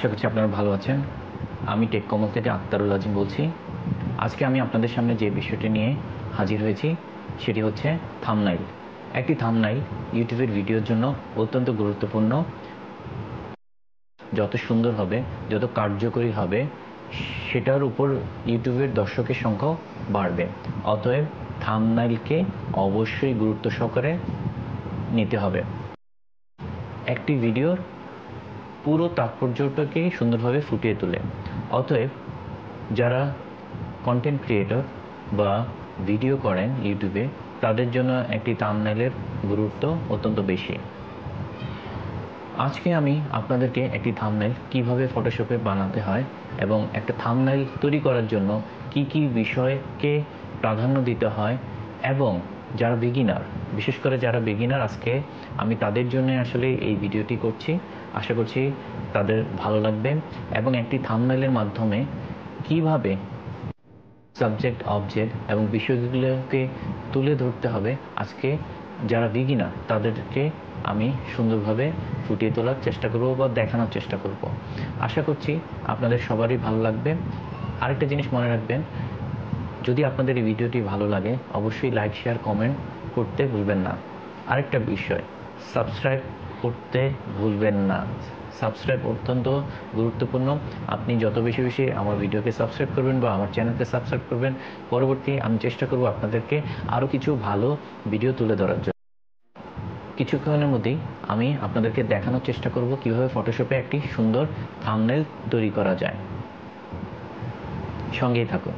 আশা করছি আপনারা ভালো আছেন। আমি টেক কমল থেকে আক্তারুল আজিম বলছি। আজকে আমি আপনাদের সামনে যে বিষয়টি নিয়ে হাজির হয়েছি সেটি হচ্ছে থাম্বনেইল। একটি থাম্বনেইল ইউটিউবের ভিডিওর জন্য অত্যন্ত গুরুত্বপূর্ণ। যত সুন্দর হবে, যত কার্যকরী হবে, সেটার উপর ইউটিউবের দর্শকের সংখ্যাও বাড়বে। অতএব থাম্বনেইলকে অবশ্যই গুরুত্ব সহকারে নিতে হবে। একটি ভিডিওর পুরো তাৎপর্যটাকে সুন্দরভাবে ফুটিয়ে তোলে। অতএব যারা কন্টেন্ট ক্রিয়েটর বা ভিডিও করেন ইউটিউবে, তাদের জন্য একটি থাম্বনেইলের গুরুত্ব অত্যন্ত বেশি। আজকে আমি আপনাদেরকে একটি থাম্বনেইল কিভাবে ফটোশপে বানাতে হয় এবং একটা থাম্বনেইল তৈরি করার জন্য কি কি বিষয়কে প্রাধান্য দিতে হয়, এবং যারা বিগিনার, বিশেষ করে যারা বিগিনার, আজকে আমি তাদের জন্য আসলে এই ভিডিওটি করছি। আশা করছি তাদের ভালো লাগবে। এবং একটি থাম্বনেইলের মাধ্যমে কিভাবে সাবজেক্ট, অবজেক্ট এবং বিষয়গুলোকে তুলে ধরতে হবে, আজকে যারা বিগিনার তাদেরকে আমি সুন্দরভাবে ফুটিয়ে তোলার চেষ্টা করব বা দেখানোর চেষ্টা করব। আশা করছি আপনাদের সবারই ভালো লাগবে। আরেকটা জিনিস মনে রাখবেন, যদি আপনাদের এই ভিডিওটি ভালো লাগে অবশ্যই লাইক, শেয়ার, কমেন্ট করতে ভুলবেন না। আরেকটা বিষয়, সাবস্ক্রাইব করতে ভুলবেন না। সাবস্ক্রাইব অত্যন্ত গুরুত্বপূর্ণ। আপনি যত বেশি বেশি আমার ভিডিওকে সাবস্ক্রাইব করবেন বা আমার চ্যানেলকে সাবস্ক্রাইব করবেন, পরবর্তী আমি চেষ্টা করব আপনাদেরকে আরও কিছু ভালো ভিডিও তুলে ধরার জন্য। কিছুক্ষণের মধ্যেই আমি আপনাদেরকে দেখানোর চেষ্টা করব কিভাবে ফটোশপে একটি সুন্দর থাম্বনেইল তৈরি করা যায়। সঙ্গেই থাকুন।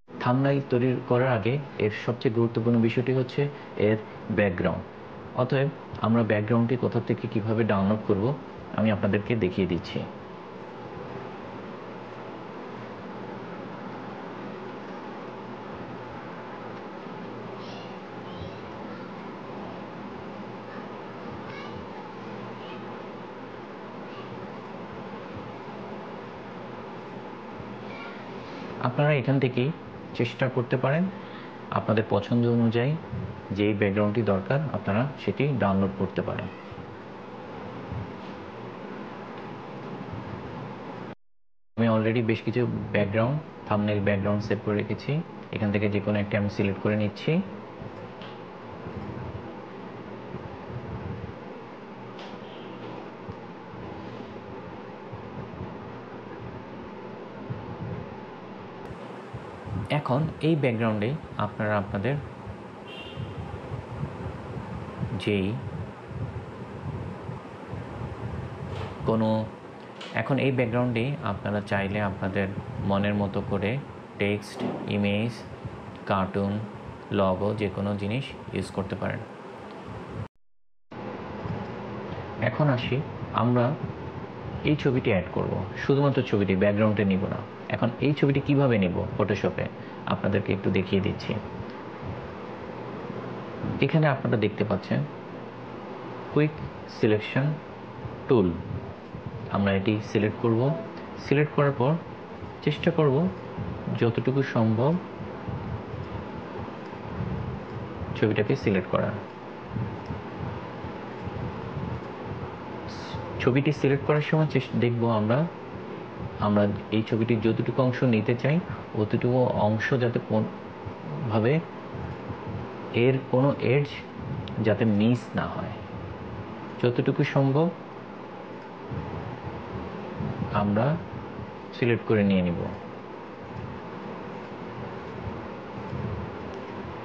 থাম্বনেইল তৈরি করার আগে এর সবচেয়ে গুরুত্বপূর্ণ বিষয়টি হচ্ছে এর ব্যাকগ্রাউন্ড। অতএব আমরা ব্যাকগ্রাউন্ডটি কোথা থেকে কিভাবে ডাউনলোড করব আমি আপনাদেরকে দেখিয়ে দিচ্ছি। আপনারা এখান থেকেই চেষ্টা করতে পারেন আপনাদের পছন্দ অনুযায়ী যেই ব্যাকগ্রাউন্ডটি দরকার আপনারা সেটি ডাউনলোড করতে পারেন। আমি অলরেডি বেশ কিছু ব্যাকগ্রাউন্ড, থাম্বনেইল ব্যাকগ্রাউন্ড সেভ করে রেখেছি। এখান থেকে যে কোনো একটি আমি সিলেক্ট করে নিচ্ছি। এখন এই ব্যাকগ্রাউন্ডে আপনারা আপনাদের যেই কোনো এখন এই ব্যাকগ্রাউন্ডে আপনারা চাইলে আপনাদের মনের মতো করে টেক্সট, ইমেজ, কার্টুন, লগো যে কোনো জিনিস ইউজ করতে পারেন। এখন আসি, আমরা এই ছবিটি অ্যাড করব, শুধুমাত্র ছবিটি, ব্যাকগ্রাউন্ডে নিব না। এখন এই ছবিটি কিভাবে নেব ফটোশপে আপনাদেরকে একটু দেখিয়ে দিচ্ছি। এখানে আপনারা দেখতে পাচ্ছেন কুইক সিলেকশন টুল। আমরা এটি সিলেক্ট করব। সিলেক্ট করার পর চেষ্টা করব যতটুকু সম্ভব ছবিটাকে সিলেক্ট করার। ছবিটি সিলেক্ট করার সময় দেখব আমরা এই ছবিটির যতটুকু অংশ নিতে চাই অতটুকু অংশ যাতে কোনোভাবে এর কোনো এডজ যাতে মিস না হয়। যতটুকু সম্ভব আমরা সিলেক্ট করে নিয়ে নিব।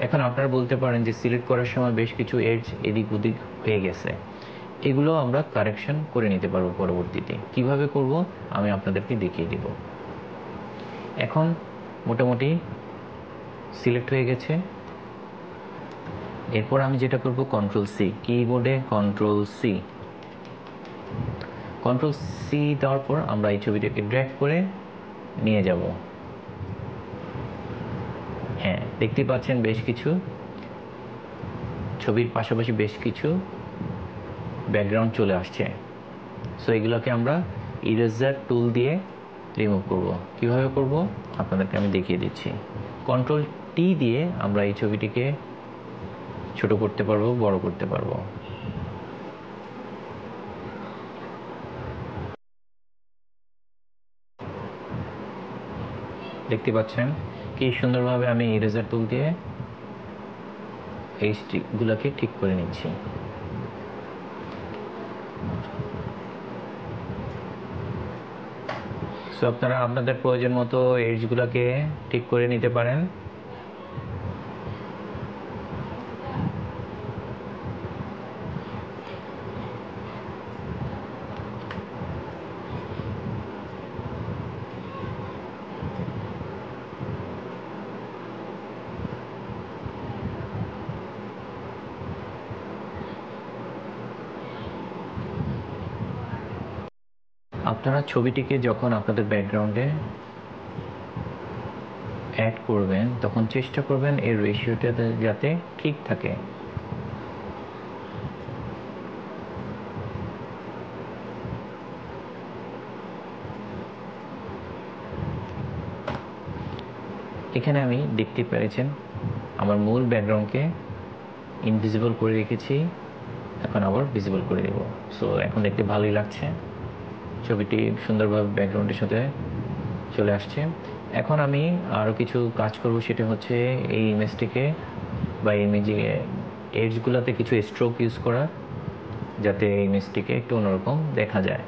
এখন আপনারা বলতে পারেন যে সিলেক্ট করার সময় বেশ কিছু এজ এদিক ওদিক হয়ে গেছে, এগুলো আমরা কারেকশন করে নিতে পারবো পরবর্তীতে। কিভাবে করব আমি আপনাদেরকে দেখিয়ে দিব। এখন মোটামুটি সিলেক্ট হয়ে গেছে। এরপর আমি যেটা করব কন্ট্রোল সি, কিবোর্ডে কন্ট্রোল সি দেওয়ার পর আমরা এই ছবিটাকে ড্র্যাগ করে নিয়ে যাব। হ্যাঁ, দেখতে পাচ্ছেন বেশ কিছু ছবির পাশাপাশি বেশ কিছু ব্যাকগ্রাউন্ড চলে আসছে। সো এগুলোকে আমরা ইরেজার টুল দিয়ে রিমুভ করব। কিভাবে করব আপনাদেরকে আমি দেখিয়ে দিচ্ছি। কন্ট্রোল টি দিয়ে আমরা এই ছবিটিকে ছোট করতে পারবো, বড় করতে পারবো। দেখতে পাচ্ছেন কি সুন্দরভাবে আমি ইরেজার টুল দিয়ে এই স্টিকগুলোকে ঠিক করে নিচ্ছি। সো আপনারা আপনাদের প্রয়োজন মতো এজগুলোকে ঠিক করে নিতে পারেন। আপনারা ছবিটিকে যখন আপনাদের ব্যাকগ্রাউন্ডে অ্যাড করবেন তখন চেষ্টা করবেন এর রেশিওটা যাতে ঠিক থাকে। এখানে আমি দেখতে পেরেছেন আমার মূল ব্যাকগ্রাউন্ডকে ইনভিজিবল করে রেখেছি, এখন আবার ভিজিবল করে দেব। সো এখন দেখতে ভালোই লাগছে, ছবিটি সুন্দরভাবে ব্যাকগ্রাউন্ডের সাথে চলে আসছে। এখন আমি আরও কিছু কাজ করব, সেটা হচ্ছে এই ইমেজটিকে বা ইমেজে এজগুলোতে কিছু স্ট্রোক ইউজ করা, যাতে এই ইমেজটিকে একটু অন্যরকম দেখা যায়।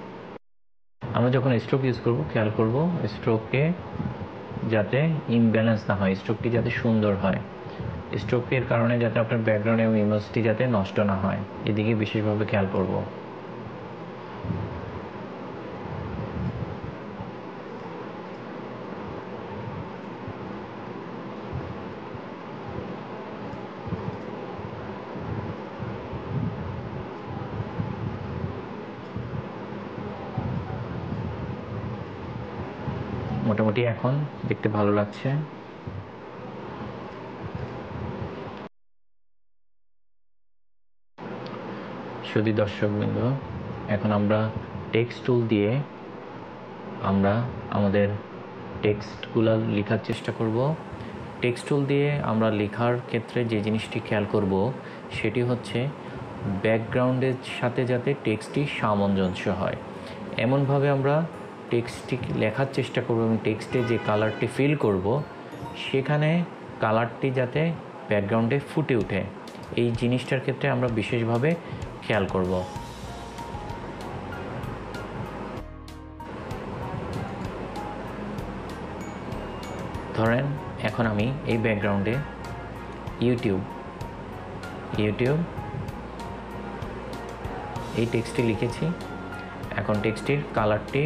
আমরা যখন স্ট্রোক ইউজ করব খেয়াল করব স্ট্রোককে যাতে ইমব্যালেন্স না হয়, স্ট্রোকটি যাতে সুন্দর হয়, স্ট্রোকের কারণে যাতে আপনার ব্যাকগ্রাউন্ড এবং ইমেজটি যাতে নষ্ট না হয়, এদিকে বিশেষভাবে খেয়াল করব। মোটামুটি এখন দেখতে ভালো লাগছে। শুধু দর্শকবৃন্দ, এখন আমরা টেক্সট টুল দিয়ে আমরা আমাদের টেক্সটগুলো লেখার চেষ্টা করব। টেক্সট টুল দিয়ে আমরা লেখার ক্ষেত্রে যে জিনিসটি খেয়াল করব সেটি হচ্ছে ব্যাকগ্রাউন্ডের সাথে যাতে টেক্সটটি সামঞ্জস্য হয়, এমনভাবে আমরা টেক্সটটি লেখার চেষ্টা করব এবং টেক্সটে যে কালারটি ফিল করব সেখানে কালারটি যাতে ব্যাকগ্রাউন্ডে ফুটে ওঠে, এই জিনিসটার ক্ষেত্রে আমরা বিশেষভাবে খেয়াল করব। ধরেন এখন আমি এই ব্যাকগ্রাউন্ডে ইউটিউব এই টেক্সটটি লিখেছি। এখন টেক্সটির কালারটি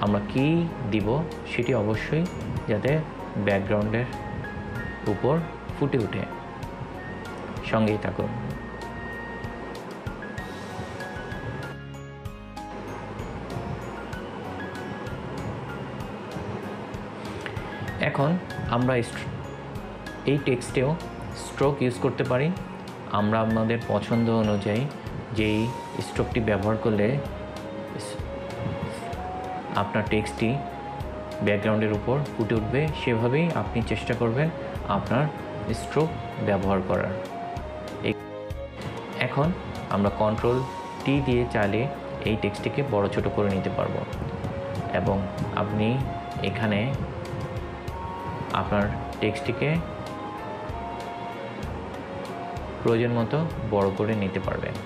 আমরা কি দিব সেটি অবশ্যই যাতে ব্যাকগ্রাউন্ডের উপর ফুটে ওঠে। সঙ্গেই থাকুন। এখন আমরা এই টেক্সটেও স্ট্রোক ইউজ করতে পারি। আমরা আমাদের পছন্দ অনুযায়ী যেই স্ট্রোকটি ব্যবহার করলে আপনার টেক্সটটি ব্যাকগ্রাউন্ডের উপর ফুটে উঠবে সেভাবেই আপনি চেষ্টা করবেন আপনার স্ট্রোক ব্যবহার করার। এখন আমরা কন্ট্রোল টি দিয়ে চাইলে এই টেক্সটটিকে বড় ছোট করে নিতে পারবো এবং আপনি এখানে আপনার টেক্সটটিকে প্রয়োজন মতো বড় করে নিতে পারবেন।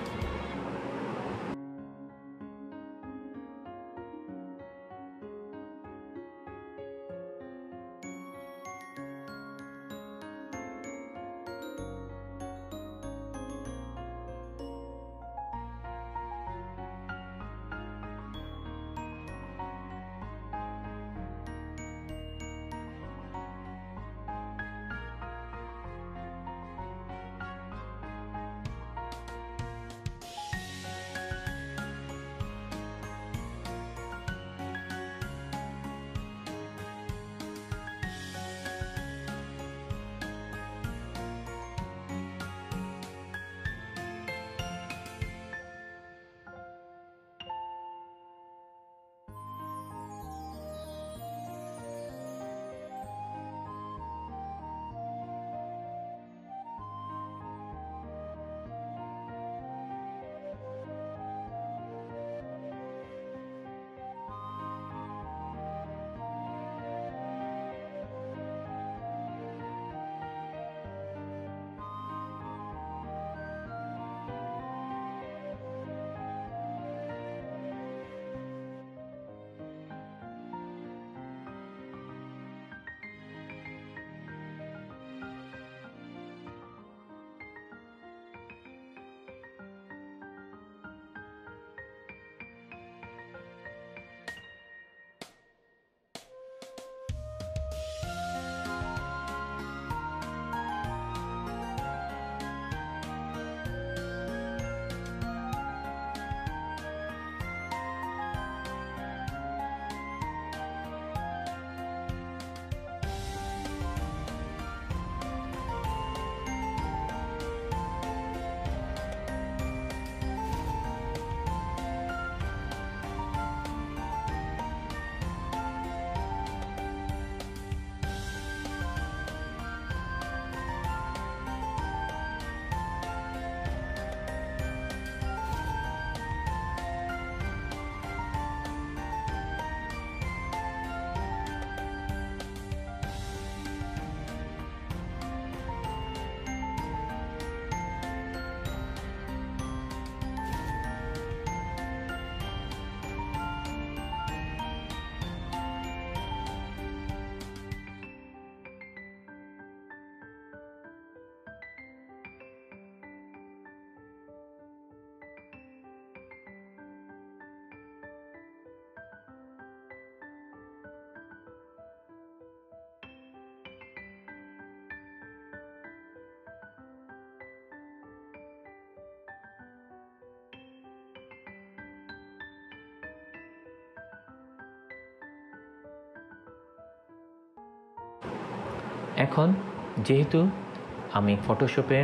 এখন যেহেতু আমি ফটোশপে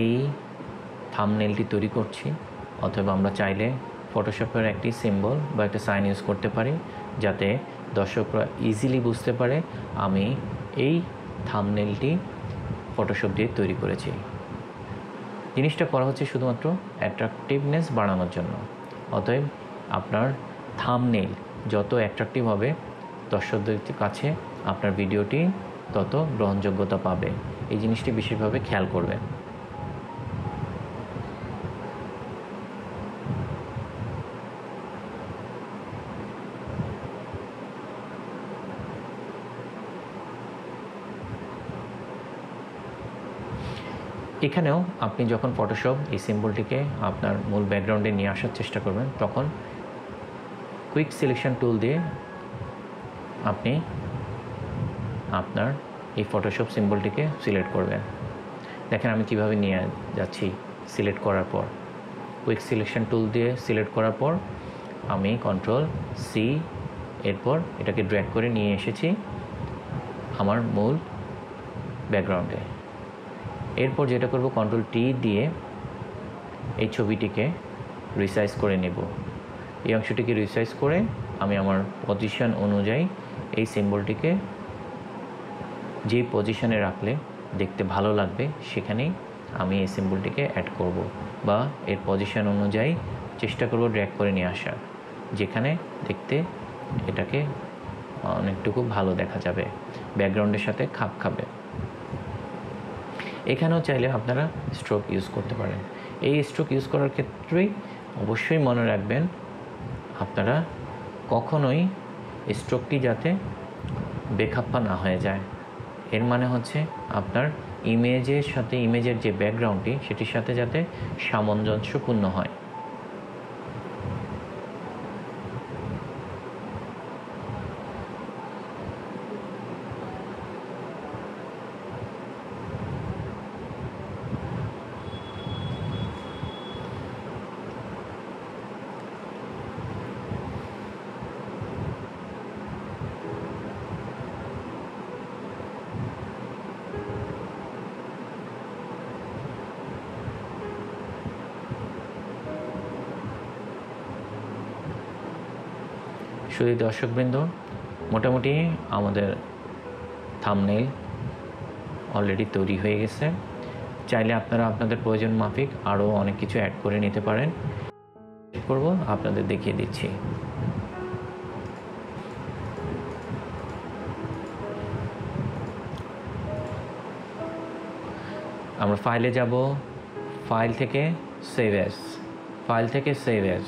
এই থাম্বনেলটি তৈরি করছি, অথবা আমরা চাইলে ফটোশপের একটি সিম্বল বা একটা সাইন ইউজ করতে পারি যাতে দর্শকরা ইজিলি বুঝতে পারে আমি এই থাম্বনেলটি ফটোশপ দিয়ে তৈরি করেছি। জিনিসটা করা হচ্ছে শুধুমাত্র অ্যাট্রাকটিভনেস বাড়ানোর জন্য। অতএব আপনার থাম্বনেল যত অ্যাট্রাকটিভ হবে, দর্শকদের কাছে আপনার ভিডিওটি তত গ্রহণযোগ্যতা পাবে। এই জিনিসটি বিশেষভাবে খেয়াল করবেন। এখানেও আপনি যখন ফটোশপ এই সিম্বলটিকে আপনার মূল ব্যাকগ্রাউন্ডে নিয়ে আসার চেষ্টা করবেন, তখন কুইক সিলেকশন টুল দিয়ে আপনি আপনার এই ফটোশপ সিম্বলটিকে সিলেক্ট করবেন। দেখেন আমি কিভাবে নিয়ে যাচ্ছি। সিলেক্ট করার পর কুইক সিলেকশন টুল দিয়ে সিলেক্ট করার পর আমি কন্ট্রোল সি, এরপর এটাকে ড্র্যাগ করে নিয়ে এসেছি আমার মূল ব্যাকগ্রাউন্ডে। এরপর যেটা করব, কন্ট্রোল টি দিয়ে এই ছবিটিকে রিসাইজ করে নেব। এই অংশটিকে রিসাইজ করে আমি আমার পজিশন অনুযায়ী এই সিম্বলটিকে যে পজিশনে রাখলে দেখতে ভালো লাগবে সেখানেই আমি এই সিম্বলটিকে অ্যাড করব, বা এর পজিশন অনুযায়ী চেষ্টা করব ড্র্যাগ করে নিয়ে আসার, যেখানে দেখতে এটাকে অনেকটুকু ভালো দেখা যাবে, ব্যাকগ্রাউন্ডের সাথে খাপ খাবে। এখানেও চাইলে আপনারা স্ট্রোক ইউজ করতে পারেন। এই স্ট্রোক ইউজ করার ক্ষেত্রেই অবশ্যই মনে রাখবেন আপনারা কখনোই স্ট্রোকটি যাতে বেখাপ্পা না হয়ে যায়। এর মানে হচ্ছে আপনার ইমেজের সাথে ইমেজের যে ব্যাকগ্রাউন্ডটি সেটির সাথে যাতে সামঞ্জস্যপূর্ণ হয়। শুধু দর্শকবৃন্দ, মোটামুটি আমাদের থাম্বনেইল অলরেডি তৈরি হয়ে গেছে। চাইলে আপনারা আপনাদের প্রয়োজন মাফিক আরও অনেক কিছু অ্যাড করে নিতে পারেন। করব আপনাদের দেখিয়ে দিচ্ছি। আমরা ফাইলে যাব, ফাইল থেকে সেভ অ্যাজ, ফাইল থেকে সেভ অ্যাজ।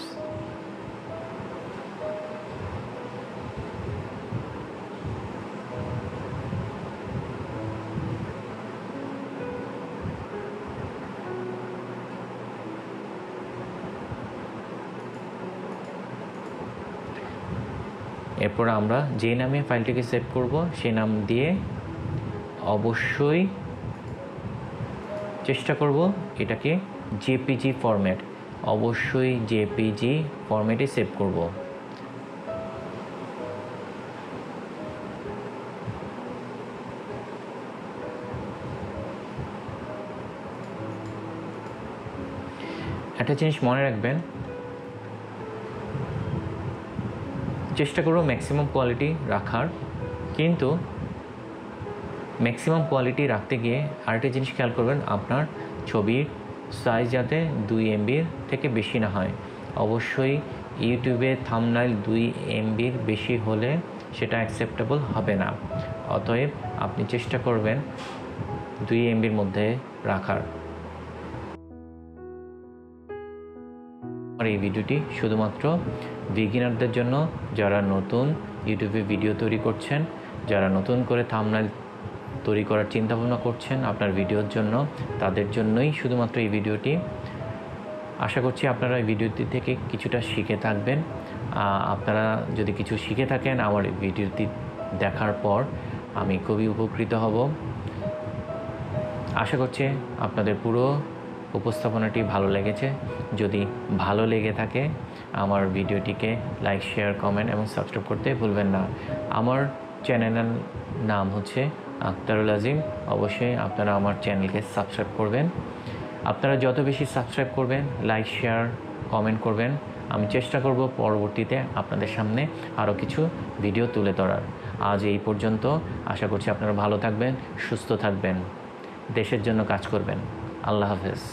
এরপর আমরা যে নামে ফাইলটিকে সেভ করব সেই নাম দিয়ে অবশ্যই চেষ্টা করব এটাকে জেপিজি ফরম্যাট, অবশ্যই জেপিজি ফরম্যাটে সেভ করব। একটা জিনিস মনে রাখবেন, চেষ্টা করব ম্যাক্সিমাম কোয়ালিটি রাখার, কিন্তু ম্যাক্সিমাম কোয়ালিটি রাখতে গিয়ে আরেকটা জিনিস খেয়াল করবেন, আপনার ছবির সাইজ যাতে 2 MBর থেকে বেশি না হয়। অবশ্যই ইউটিউবে থাম্বনেইল 2 MBর বেশি হলে সেটা অ্যাকসেপ্টেবল হবে না। অতএব আপনি চেষ্টা করবেন 2 MBর মধ্যে রাখার। আর এই ভিডিওটি শুধুমাত্র বিগিনারদের জন্য, যারা নতুন ইউটিউবে ভিডিও তৈরি করছেন, যারা নতুন করে থাম্বনেইল তৈরি করার চিন্তাভাবনা করছেন আপনার ভিডিওর জন্য, তাদের জন্যই শুধুমাত্র এই ভিডিওটি। আশা করছি আপনারা এই ভিডিওটি থেকে কিছুটা শিখে থাকবেন। আপনারা যদি কিছু শিখে থাকেন আমার এই ভিডিওটি দেখার পর আমি খুবই উপকৃত হব। আশা করছি আপনাদের পুরো উপস্থাপনাটি ভালো লেগেছে। যদি ভালো লেগে থাকে আমার ভিডিওটিকে লাইক, শেয়ার, কমেন্ট এবং সাবস্ক্রাইব করতে ভুলবেন না। আমার চ্যানেলের নাম হচ্ছে আখতারুল আজিম। অবশ্যই আপনারা আমার চ্যানেলকে সাবস্ক্রাইব করবেন। আপনারা যত বেশি সাবস্ক্রাইব করবেন, লাইক, শেয়ার, কমেন্ট করবেন, আমি চেষ্টা করব পরবর্তীতে আপনাদের সামনে আরও কিছু ভিডিও তুলে ধরার। আজ এই পর্যন্ত। আশা করছি আপনারা ভালো থাকবেন, সুস্থ থাকবেন, দেশের জন্য কাজ করবেন। আল্লাহ হাফেজ।